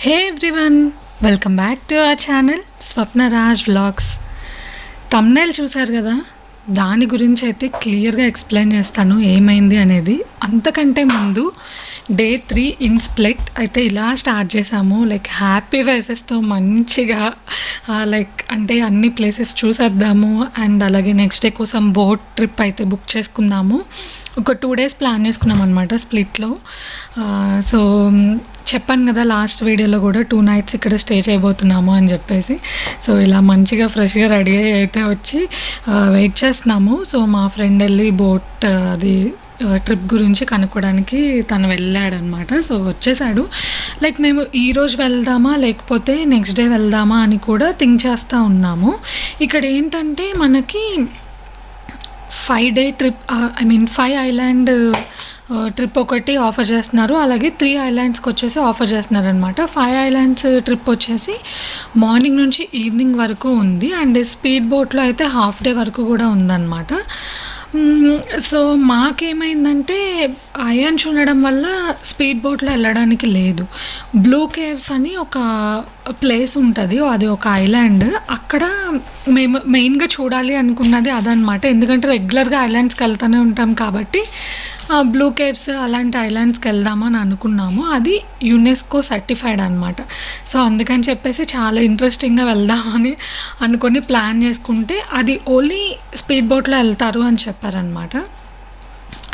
Hey everyone, welcome back to our channel Swapnaraj vlogs. Thumbnail చూశారు కదా, దాని గురించి అయితే క్లియర్గా ఎక్స్ప్లెయిన్ చేస్తాను ఏమైంది అనేది. అంతకంటే ముందు డే 3 ఇన్ స్ప్లిట్ అయితే ఇలా స్టార్ట్ చేసాము. లైక్ హ్యాపీ ఫేసెస్తో మంచిగా అంటే అన్ని ప్లేసెస్ చూసేద్దాము. అండ్ అలాగే నెక్స్ట్ డే కోసం బోట్ ట్రిప్ అయితే బుక్ చేసుకుందాము. ఒక 2 days ప్లాన్ చేసుకున్నాం అనమాట స్ప్లిట్లో. సో చెప్పాను కదా లాస్ట్ వీడియోలో కూడా 2 nights ఇక్కడ స్టే చేయబోతున్నాము అని చెప్పేసి. సో ఇలా మంచిగా ఫ్రెష్గా రెడీ అయితే వచ్చి వెయిట్ చేస్తున్నాము. సో మా ఫ్రెండ్ వెళ్ళి బోట్ అది ట్రిప్ గురించి కనుక్కోవడానికి తను వెళ్ళాడనమాట. సో వచ్చేసాడు. లైక్ మేము ఈరోజు వెళ్దామా లేకపోతే నెక్స్ట్ డే వెళ్దామా అని కూడా థింక్ చేస్తూ ఉన్నాము. ఇక్కడ ఏంటంటే మనకి 5-day ట్రిప్, 5 ఐలాండ్ ట్రిప్ ఒకటి ఆఫర్ చేస్తున్నారు. అలాగే 3 ఐలాండ్స్కి వచ్చేసి ఆఫర్ చేస్తున్నారు అనమాట. 5 ఐలాండ్స్ ట్రిప్ వచ్చేసి మార్నింగ్ నుంచి ఈవినింగ్ వరకు ఉంది. అండ్ స్పీడ్ బోట్లో అయితే హాఫ్ డే వరకు కూడా ఉందన్నమాట. సో మాకేమైందంటే అయాన్స్ ఉండడం వల్ల స్పీడ్ బోట్లో వెళ్ళడానికి లేదు. బ్లూ కేవ్స్ అని ఒక ప్లేస్ ఉంటుంది, అది ఒక ఐలాండ్. అక్కడ మేము మెయిన్గా చూడాలి అనుకున్నది అదనమాట. ఎందుకంటే రెగ్యులర్గా ఐలాండ్స్కి వెళ్తూనే ఉంటాం కాబట్టి బ్లూ కేవ్స్ అలాంటి ఐలాండ్స్కి వెళ్దామని అనుకున్నాము. అది యునెస్కో సర్టిఫైడ్ అనమాట. సో అందుకని చెప్పేసి చాలా ఇంట్రెస్టింగ్గా వెళ్దామని అనుకొని ప్లాన్ చేసుకుంటే అది ఓన్లీ స్పీడ్ బోట్లో వెళ్తారు అని చెప్పారనమాట.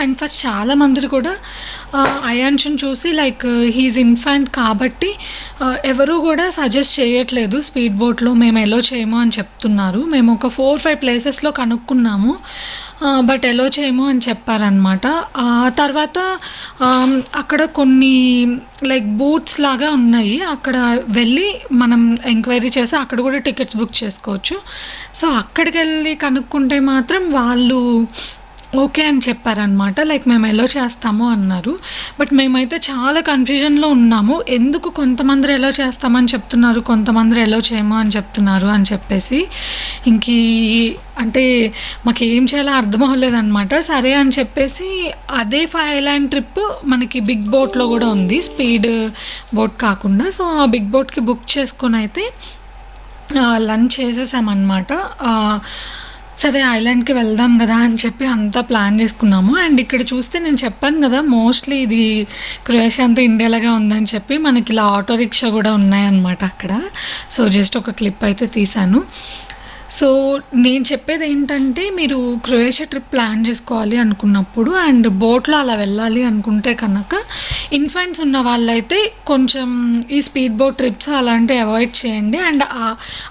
అండ్ ఫస్ట్ చాలామంది కూడా అయాన్స్ని చూసి లైక్ హీజ్ ఇన్ఫాంట్ కాబట్టి ఎవరు కూడా సజెస్ట్ చేయట్లేదు స్పీడ్ బోట్లో మేము ఎలో చేయము అని చెప్తున్నారు. మేము ఒక 4-5 ప్లేసెస్లో కనుక్కున్నాము, బట్ ఎలో చేయము అని చెప్పారనమాట. తర్వాత అక్కడ కొన్ని లైక్ బూత్స్ లాగా ఉన్నాయి, అక్కడ వెళ్ళి మనం ఎంక్వైరీ చేసి అక్కడ కూడా టికెట్స్ బుక్ చేసుకోవచ్చు. సో అక్కడికి వెళ్ళి కనుక్కుంటే మాత్రం వాళ్ళు ఓకే అని చెప్పారనమాట. లైక్ మేము ఎలో చేస్తాము అన్నారు. బట్ మేమైతే చాలా కన్ఫ్యూజన్లో ఉన్నాము. ఎందుకు కొంతమంది ఎలో చేస్తామని చెప్తున్నారు, కొంతమంది ఎలో చేయము అని చెప్తున్నారు అని చెప్పేసి అంటే మాకు ఏం చేయాలో అర్థం అవ్వలేదన్నమాట. సరే అని చెప్పేసి అదే 5 ఐలాండ్ ట్రిప్ మనకి బిగ్ బోట్లో కూడా ఉంది, స్పీడ్ బోట్ కాకుండా. సో ఆ బిగ్ బోట్కి బుక్ చేసుకొని అయితే లంచ్ చేసేసామన్నమాట. సరే ఐలాండ్కి వెళ్దాం కదా అని చెప్పి అంతా ప్లాన్ చేసుకున్నాము. అండ్ ఇక్కడ చూస్తే నేను చెప్పాను కదా మోస్ట్లీ ఇది క్రొయేషియా అంతా ఇండియాలాగా ఉందని చెప్పి మనకి ఇలా ఆటో రిక్షా కూడా ఉన్నాయన్నమాట అక్కడ. సో జస్ట్ ఒక క్లిప్ అయితే తీశాను. సో నేను చెప్పేది ఏంటంటే మీరు క్రొయేషియా ట్రిప్ ప్లాన్ చేసుకోవాలి అనుకున్నప్పుడు అండ్ బోట్లో అలా వెళ్ళాలి అనుకుంటే కనుక ఇన్ఫాంట్స్ ఉన్న వాళ్ళైతే కొంచెం ఈ స్పీడ్ బోట్ ట్రిప్స్ అలాంటివి అవాయిడ్ చేయండి. అండ్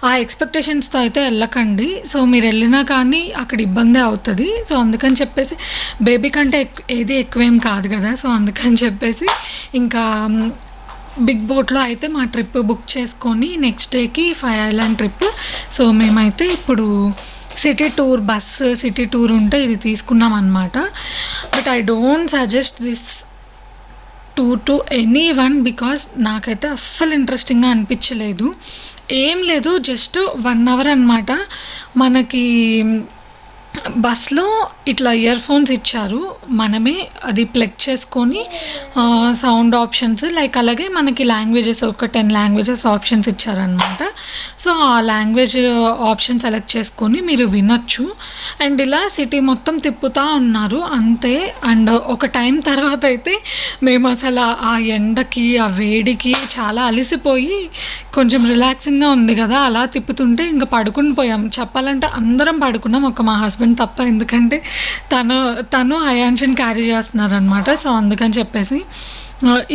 ఆ ఎక్స్పెక్టేషన్స్తో అయితే వెళ్ళకండి. సో మీరు వెళ్ళినా కానీ అక్కడ ఇబ్బంది అవుతుంది. సో అందుకని చెప్పేసి బేబీ కంటే ఏది ఎక్కువేం కాదు కదా. సో అందుకని చెప్పేసి ఇంకా బిగ్ బోట్లో అయితే మా ట్రిప్ బుక్ చేసుకొని నెక్స్ట్ డేకి 5 ఐలాండ్ ట్రిప్. సో మేమైతే ఇప్పుడు సిటీ టూర్ ఉంటే ఇది తీసుకున్నాం అనమాట. But I don't suggest this tour to any one because నాకైతే అస్సలు ఇంట్రెస్టింగ్గా అనిపించలేదు. ఏం లేదు, జస్ట్ 1 hour అనమాట. మనకి బస్లో ఇట్లా ఇయర్ ఫోన్స్ ఇచ్చారు, మనమే అది ప్లగ్ చేసుకొని సౌండ్ ఆప్షన్స్ లైక్ అలాగే మనకి లాంగ్వేజెస్ ఒక 10 లాంగ్వేజెస్ ఆప్షన్స్ ఇచ్చారనమాట. సో ఆ లాంగ్వేజ్ ఆప్షన్ సెలెక్ట్ చేసుకొని మీరు వినొచ్చు. అండ్ ఇలా సిటీ మొత్తం తిప్పుతూ ఉన్నారు అంతే. అండ్ ఒక టైం తర్వాత అయితే మేము అసలు ఆ ఎండకి ఆ వేడికి చాలా అలసిపోయి కొంచెం రిలాక్సింగ్గా ఉంది కదా అలా తిప్పుతుంటే ఇంకా పడుకుని పోయాం. చెప్పాలంటే అందరం పడుకున్నాం, ఒక మా హస్బెండ్ తప్ప. ఎందుకంటే తను అయాన్స్ని క్యారీ చేస్తున్నారనమాట. సో అందుకని చెప్పేసి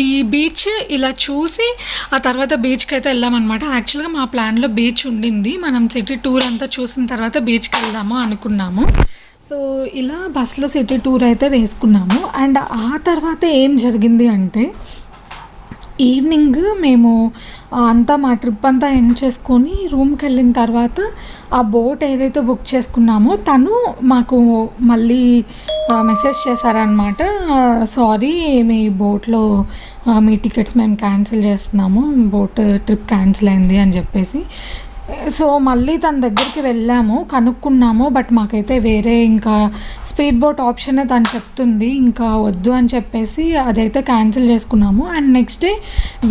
ఈ బీచ్ ఇలా చూసి ఆ తర్వాత బీచ్కి అయితే వెళ్ళామన్నమాట. యాక్చువల్గా మా ప్లాన్లో బీచ్ ఉండింది, మనం సిటీ టూర్ అంతా చూసిన తర్వాత బీచ్కి వెళ్దాము అనుకున్నాము. సో ఇలా బస్లో సిటీ టూర్ అయితే వేసుకున్నాము. అండ్ ఆ తర్వాత ఏం జరిగింది అంటే ఈవినింగ్ మేము అంతా మా ట్రిప్ అంతా ఎండ్ చేసుకొని రూమ్కి వెళ్ళిన తర్వాత ఆ బోట్ ఏదైతే బుక్ చేసుకున్నామో తను మాకు మళ్ళీ మెసేజ్ చేశారనమాట. సారీ, మీ బోట్లో మీ టికెట్స్ మేము క్యాన్సిల్ చేస్తున్నాము, బోట్ ట్రిప్ క్యాన్సిల్ అయింది అని చెప్పేసి. సో మళ్ళీ తన దగ్గరికి వెళ్ళాము, కనుక్కున్నాము. బట్ మాకైతే వేరే ఇంకా స్పీడ్ బోట్ ఆప్షనే తను చెప్తుంది, ఇంకా వద్దు అని చెప్పేసి అదైతే క్యాన్సిల్ చేసుకున్నాము. అండ్ నెక్స్ట్ డే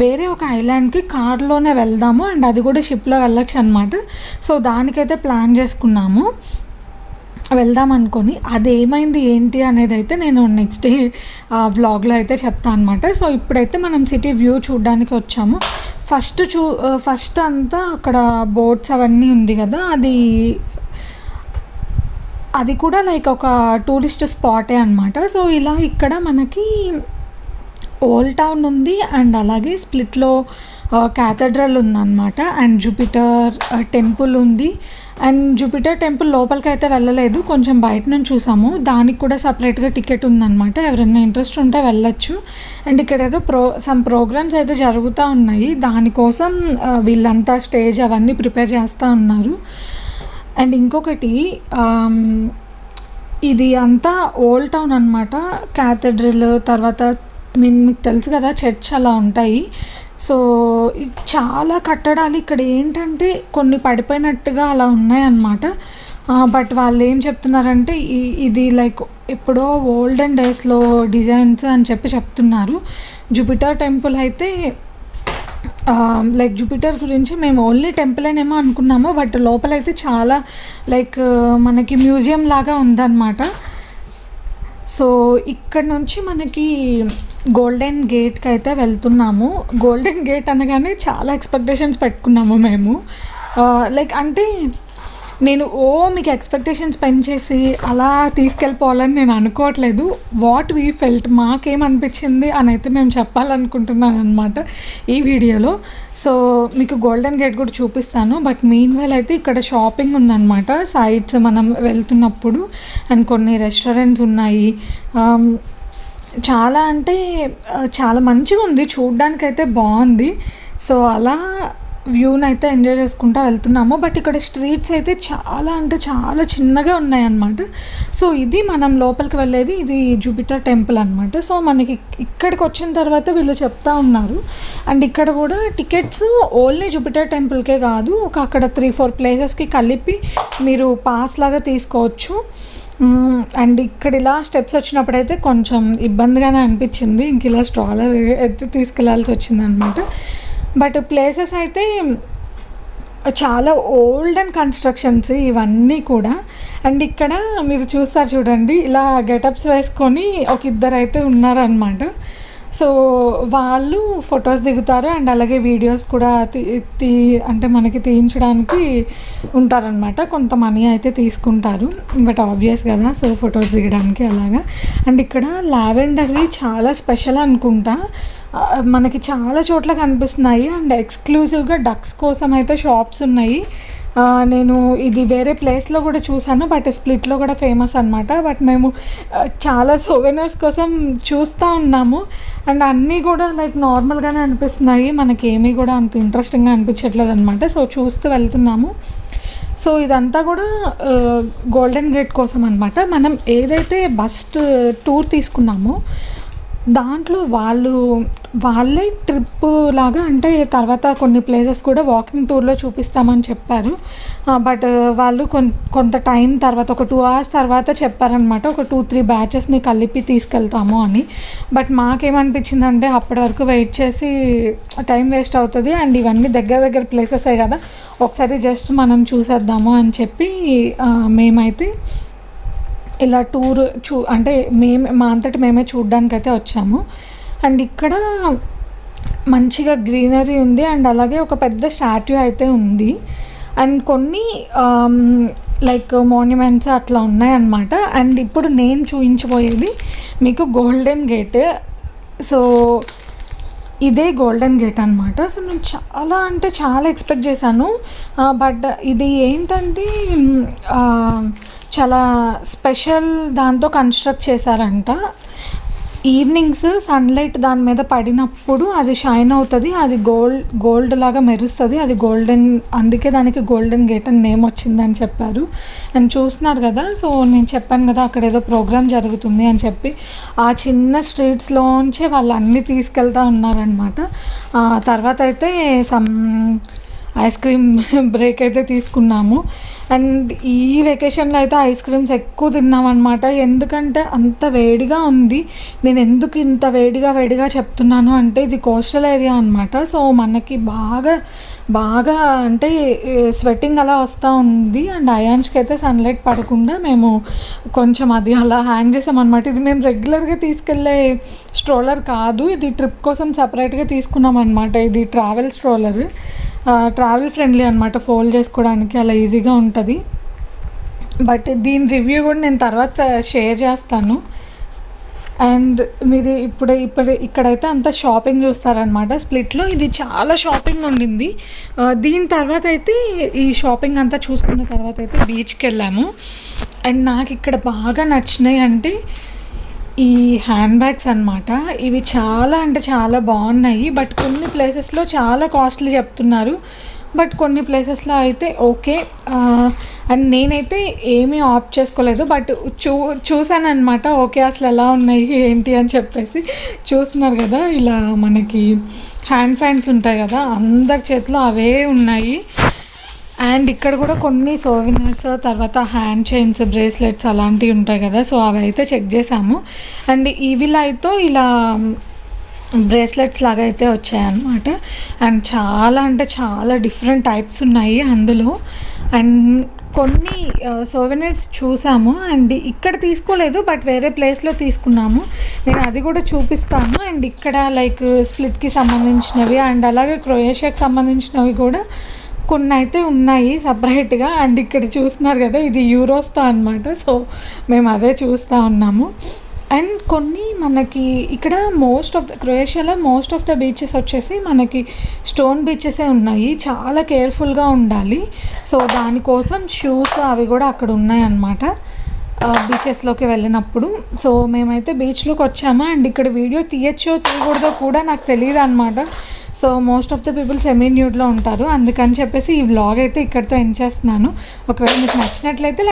వేరే ఒక ఐలాండ్కి కార్లోనే వెళ్దాము, అండ్ అది కూడా షిప్లో వెళ్ళొచ్చు అనమాట. సో దానికైతే ప్లాన్ చేసుకున్నాము వెళ్దాం అనుకొని. అది ఏమైంది ఏంటి అనేది అయితే నేను నెక్స్ట్ డే వ్లాగ్లో అయితే చెప్తాను అనమాట. సో ఇప్పుడైతే మనం సిటీ వ్యూ చూడడానికి వచ్చాము. ఫస్ట్ అంతా అక్కడ బోట్స్ అవన్నీ ఉంది కదా, అది కూడా లైక్ ఒక టూరిస్ట్ స్పాటే అనమాట. సో ఇలా ఇక్కడ మనకి ఓల్డ్ టౌన్ ఉంది, అండ్ అలాగే స్ప్లిట్లో క్యాథడ్రల్ ఉందన్నమాట, అండ్ జూపిటర్ టెంపుల్ ఉంది. అండ్ జూపిటర్ టెంపుల్ లోపలికి అయితే వెళ్ళలేదు, కొంచెం బయట నుంచి చూసాము. దానికి కూడా సపరేట్గా టికెట్ ఉందన్నమాట, ఎవరైనా ఇంట్రెస్ట్ ఉంటే వెళ్ళొచ్చు. అండ్ ఇక్కడ ఏదో సమ్ ప్రోగ్రామ్స్ అయితే జరుగుతూ ఉన్నాయి, దానికోసం వీళ్ళంతా స్టేజ్ అవన్నీ ప్రిపేర్ చేస్తూ ఉన్నారు. అండ్ ఇంకొకటి ఇది అంతా ఓల్డ్ టౌన్ అనమాట, క్యాథడ్రల్ తర్వాత మీకు తెలుసు కదా చర్చ్ అలా ఉంటాయి. సో చాలా కట్టడాలు ఇక్కడ ఏంటంటే కొన్ని పడిపోయినట్టుగా అలా ఉన్నాయన్నమాట. బట్ వాళ్ళు ఏం చెప్తున్నారంటే ఇది లైక్ ఎప్పుడో ఓల్డెన్ డేస్లో డిజైన్స్ అని చెప్తున్నారు. జూపిటర్ టెంపుల్ అయితే లైక్ జూపిటర్ గురించి మేము ఓన్లీ టెంపులేనేమో అనుకున్నాము, బట్ లోపలైతే చాలా లైక్ మనకి మ్యూజియం లాగా ఉందన్నమాట. సో ఇక్కడ నుంచి మనకి గోల్డెన్ గేట్కి అయితే వెళ్తున్నాము. గోల్డెన్ గేట్ అనగానే చాలా ఎక్స్పెక్టేషన్స్ పెట్టుకున్నాము మేము. లైక్ అంటే నేను మీకు ఎక్స్పెక్టేషన్స్ పెంచేసి అలా తీసుకెళ్ళిపోవాలని నేను అనుకోవట్లేదు. వాట్ వీ ఫెల్ట్, మాకేమనిపించింది అని అయితే మేము చెప్పాలనుకుంటున్నాను అనమాట ఈ వీడియోలో. సో మీకు గోల్డెన్ గేట్ కూడా చూపిస్తాను. బట్ మీన్ వైల్ అయితే ఇక్కడ షాపింగ్ ఉందన్నమాట సైట్స్ మనం వెళ్తున్నప్పుడు, అండ్ కొన్ని రెస్టారెంట్స్ ఉన్నాయి. చాలా అంటే చాలా మంచిగా ఉంది, చూడ్డానికైతే బాగుంది. సో అలా వ్యూని అయితే ఎంజాయ్ చేసుకుంటూ వెళ్తున్నాము. బట్ ఇక్కడ స్ట్రీట్స్ అయితే చాలా అంటే చాలా చిన్నగా ఉన్నాయన్నమాట. సో ఇది మనం లోపలికి వెళ్ళేది, ఇది జూపిటర్ టెంపుల్ అనమాట. సో మనకి ఇక్కడికి వచ్చిన తర్వాత వీళ్ళు చెప్తా ఉన్నారు, అండ్ ఇక్కడ కూడా టికెట్స్ ఓన్లీ జూపిటర్ టెంపుల్కే కాదు, అక్కడ 3-4 ప్లేసెస్కి కలిపి మీరు పాస్ లాగా తీసుకోవచ్చు. అండ్ ఇక్కడ ఇలా స్టెప్స్ వచ్చినప్పుడైతే కొంచెం ఇబ్బందిగానే అనిపించింది, ఇంక ఇలా స్ట్రాలర్ ఎత్తి తీసుకెళ్లాల్సి వచ్చింది అనమాట. బట్ ప్లేసెస్ అయితే చాలా ఓల్డ్ అండ్ కన్స్ట్రక్షన్స్ ఇవన్నీ కూడా. అండ్ ఇక్కడ మీరు చూస్తారు చూడండి, ఇలా గెటప్స్ వేసుకొని ఒక ఇద్దరు అయితే ఉన్నారనమాట. సో వాళ్ళు ఫొటోస్ దిగుతారు, అండ్ అలాగే వీడియోస్ కూడా అంటే మనకి తీయించడానికి ఉంటారనమాట. కొంత మనీ అయితే తీసుకుంటారు, బట్ ఆబ్వియస్ కదా, సో ఫొటోస్ దిగడానికి అలాగా. అండ్ ఇక్కడ లావెండర్వి చాలా స్పెషల్ అనుకుంటా, మనకి చాలా చోట్ల కనిపిస్తున్నాయి. అండ్ ఎక్స్క్లూజివ్గా డక్స్ కోసం అయితే షాప్స్ ఉన్నాయి. నేను ఇది వేరే ప్లేస్లో కూడా చూసాను, బట్ స్ప్లిట్లో కూడా ఫేమస్ అనమాట. బట్ మేము చాలా సోవెనర్స్ కోసం చూస్తూ ఉన్నాము, అండ్ అన్నీ కూడా లైక్ నార్మల్గానే అనిపిస్తున్నాయి, మనకి ఏమీ కూడా అంత ఇంట్రెస్టింగ్గా అనిపించట్లేదు అనమాట. సో చూస్తూ వెళ్తున్నాము. సో ఇదంతా కూడా గోల్డెన్ గేట్ కోసం అనమాట. మనం ఏదైతే బస్ టూర్ తీసుకున్నామో దాంట్లో వాళ్ళే ట్రిప్ లాగా, అంటే తర్వాత కొన్ని ప్లేసెస్ కూడా వాకింగ్ టూర్లో చూపిస్తామని చెప్పారు. బట్ వాళ్ళు కొంత టైం తర్వాత ఒక 2 hours తర్వాత చెప్పారనమాట, ఒక 2-3 బ్యాచెస్ని కలిపి తీసుకెళ్తాము అని. బట్ మాకేమనిపించిందంటే అప్పటి వరకు వెయిట్ చేసి టైం వేస్ట్ అవుతుంది, అండ్ ఇవన్నీ దగ్గర ప్లేసెసే కదా, ఒకసారి జస్ట్ మనం చూసేద్దాము అని చెప్పి మేమైతే ఇలా టూర్ అంటే మా అంతటి మేమే చూడడానికి అయితే వచ్చాము. అండ్ ఇక్కడ మంచిగా గ్రీనరీ ఉంది, అండ్ అలాగే ఒక పెద్ద స్టాట్యూ అయితే ఉంది, అండ్ కొన్ని లైక్ మాన్యుమెంట్స్ అట్లా ఉన్నాయన్నమాట. అండ్ ఇప్పుడు నేను చూపించబోయేది మీకు గోల్డెన్ గేట్. సో ఇదే గోల్డెన్ గేట్ అనమాట. సో నేను చాలా అంటే చాలా ఎక్స్పెక్ట్ చేశాను, బట్ ఇది ఏంటంటే చాలా స్పెషల్ దాంతో కన్స్ట్రక్ట్ చేశారంట. ఈవినింగ్స్ సన్లైట్ దాని మీద పడినప్పుడు అది షైన్ అవుతుంది, అది గోల్డ్ లాగా మెరుస్తుంది, అది గోల్డెన్, అందుకే దానికి గోల్డెన్ గేట్ అని నేమ్ వచ్చిందని చెప్పారు. అండ్ చూస్తున్నారు కదా, సో నేను చెప్పాను కదా అక్కడ ఏదో ప్రోగ్రామ్ జరుగుతుంది అని చెప్పి, ఆ చిన్న స్ట్రీట్స్లోంచే వాళ్ళు అన్నీ తీసుకెళ్తూ ఉన్నారనమాట. తర్వాత అయితే ఐస్ క్రీమ్ బ్రేక్ అయితే తీసుకున్నాము. అండ్ ఈ వెకేషన్లో అయితే ఐస్ క్రీమ్స్ ఎక్కువ తిన్నామన్నమాట. ఎందుకంటే అంత వేడిగా ఉంది. నేను ఎందుకు ఇంత వేడిగా చెప్తున్నాను అంటే ఇది కోస్టల్ ఏరియా అనమాట. సో మనకి బాగా అంటే స్వెట్టింగ్ అలా వస్తూ ఉంది. అండ్ అయాన్స్కి అయితే సన్లైట్ పడకుండా మేము కొంచెం అది అలా హ్యాంగ్ చేసామన్నమాట. ఇది మేము రెగ్యులర్గా తీసుకెళ్ళే స్ట్రోలర్ కాదు, ఇది ట్రిప్ కోసం సపరేట్గా తీసుకున్నాం అనమాట. ఇది ట్రావెల్ స్ట్రోలర్, ట్రావెల్ ఫ్రెండ్లీ అనమాట, ఫోల్డ్ చేసుకోవడానికి అలా ఈజీగా ఉంటుంది. బట్ దీని రివ్యూ కూడా నేను తర్వాత షేర్ చేస్తాను. అండ్ మీరు ఇప్పుడు ఇక్కడైతే అంత షాపింగ్ చూస్తారనమాట. స్ప్లిట్లో ఇది చాలా షాపింగ్ ఉండింది. దీని తర్వాత అయితే ఈ షాపింగ్ అంతా చూసుకున్న తర్వాత అయితే బీచ్కి వెళ్ళాము. అండ్ నాకు ఇక్కడ బాగా నచ్చినాయి అంటే ఈ హ్యాండ్ బ్యాగ్స్ అనమాట. ఇవి చాలా అంటే చాలా బాగున్నాయి. బట్ కొన్ని ప్లేసెస్లో చాలా కాస్ట్లీ చెప్తున్నారు, బట్ కొన్ని ప్లేసెస్లో అయితే ఓకే. అండ్ నేనైతే ఏమీ ఆప్ట్ చేసుకోలేదు, బట్ చూసాను అనమాట. ఓకే అసలు ఎలా ఉన్నాయి ఏంటి అని చెప్పేసి. చూస్తున్నారు కదా ఇలా మనకి హ్యాండ్ ఫ్యాన్స్ ఉంటాయి కదా, అందరి చేతిలో అవే ఉన్నాయి. అండ్ ఇక్కడ కూడా కొన్ని సోవినర్స్, తర్వాత హ్యాండ్ చైన్స్, బ్రేస్లెట్స్ అలాంటివి ఉంటాయి కదా, సో అవి అయితే చెక్ చేసాము. అండ్ ఇవిలా అయితే ఇలా బ్రేస్లెట్స్ లాగా అయితే వచ్చాయన్నమాట. అండ్ చాలా అంటే చాలా డిఫరెంట్ టైప్స్ ఉన్నాయి అందులో. అండ్ కొన్ని సోవెనర్స్ చూసాము. అండ్ ఇక్కడ తీసుకోలేదు, బట్ వేరే ప్లేస్లో తీసుకున్నాము. నేను అది కూడా చూపిస్తాను. అండ్ ఇక్కడ లైక్ స్ప్లిట్కి సంబంధించినవి అండ్ అలాగే క్రొయేషియాకి సంబంధించినవి కూడా కొన్ని అయితే ఉన్నాయి సపరేట్గా. అండ్ ఇక్కడ చూస్తున్నారు కదా ఇది యూరోస్తో అనమాట. సో మేము అదే చూస్తూ ఉన్నాము. అండ్ కొన్ని మనకి ఇక్కడ క్రొయేషియాలో మోస్ట్ ఆఫ్ ద బీచెస్ వచ్చేసి మనకి స్టోన్ బీచెసే ఉన్నాయి. చాలా కేర్ఫుల్గా ఉండాలి. సో దానికోసం షూస్ అవి కూడా అక్కడ ఉన్నాయన్నమాట బీచెస్లోకి వెళ్ళినప్పుడు. సో మేమైతే బీచ్లోకి వచ్చాము. అండ్ ఇక్కడ వీడియో తీయచ్చో తీయకూడదో కూడా నాకు తెలియదు అనమాట. So most of the people semi న్యూడ్లో ఉంటారు, అందుకని చెప్పేసి ఈ వ్లాగ్ అయితే ఇక్కడితో ఎండ్ చేస్తున్నాను. ఒకవేళ మీకు నచ్చినట్లయితే